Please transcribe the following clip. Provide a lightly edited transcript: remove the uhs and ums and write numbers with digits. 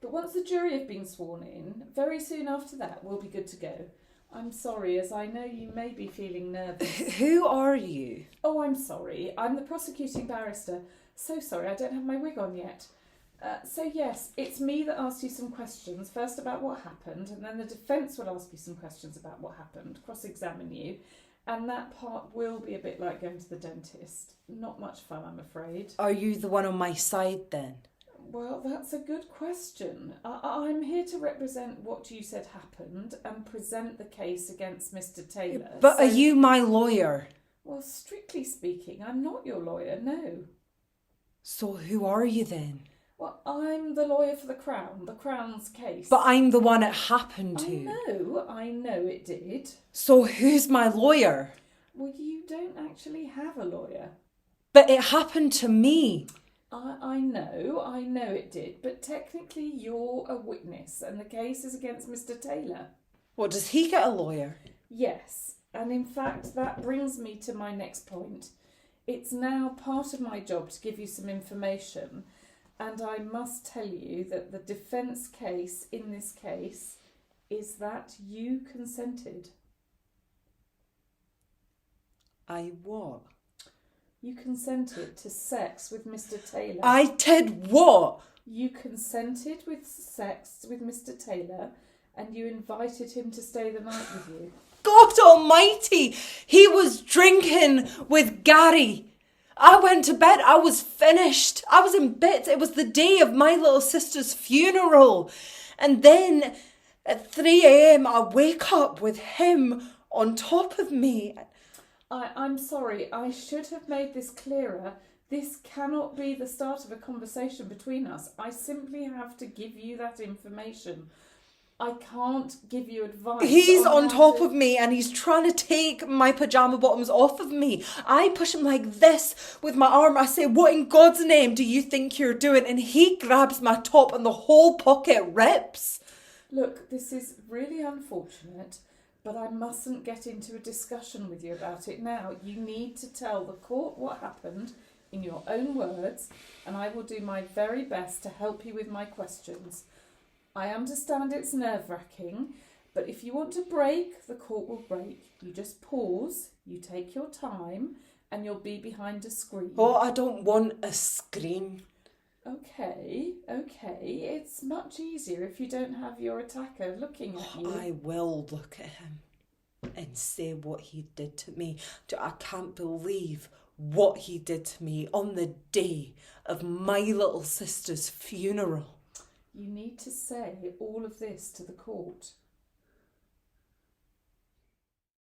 But once the jury have been sworn in, very soon after that, we'll be good to go. I'm sorry, as I know you may be feeling nervous. Who are you? Oh, I'm sorry. I'm the prosecuting barrister. So sorry, I don't have my wig on yet. So yes, it's me that asks you some questions, first about what happened, and then the defence will ask you some questions about what happened, cross-examine you, and that part will be a bit like going to the dentist. Not much fun, I'm afraid. Are you the one on my side then? Well, that's a good question. I'm here to represent what you said happened and present the case against Mr. Taylor. But are you my lawyer? Well, strictly speaking, I'm not your lawyer, no. So who are you then? Well, I'm the lawyer for the Crown's case. But I'm the one it happened to. I know it did. So who's my lawyer? Well, you don't actually have a lawyer. But it happened to me. I know it did, but technically you're a witness and the case is against Mr. Taylor. What, does he get a lawyer? Yes, and in fact that brings me to my next point. It's now part of my job to give you some information, and I must tell you that the defence case in this case is that you consented. I what? You consented to sex with Mr. Taylor. I did what? You consented with sex with Mr. Taylor and you invited him to stay the night with you. God almighty! He was drinking with Gary. I went to bed. I was finished. I was in bits. It was the day of my little sister's funeral. And then at 3 a.m. I wake up with him on top of me. I'm sorry, I should have made this clearer. This cannot be the start of a conversation between us. I simply have to give you that information. I can't give you advice. He's on top of me and he's trying to take my pyjama bottoms off of me. I push him like this with my arm. I say, what in God's name do you think you're doing? And he grabs my top and the whole pocket rips. Look, this is really unfortunate, but I mustn't get into a discussion with you about it now. You need to tell the court what happened in your own words, and I will do my very best to help you with my questions. I understand it's nerve-wracking, but if you want to break, the court will break. You just pause, you take your time, and you'll be behind a screen. Oh, I don't want a screen. Okay. It's much easier if you don't have your attacker looking at you. I will look at him and say what he did to me. I can't believe what he did to me on the day of my little sister's funeral. You need to say all of this to the court.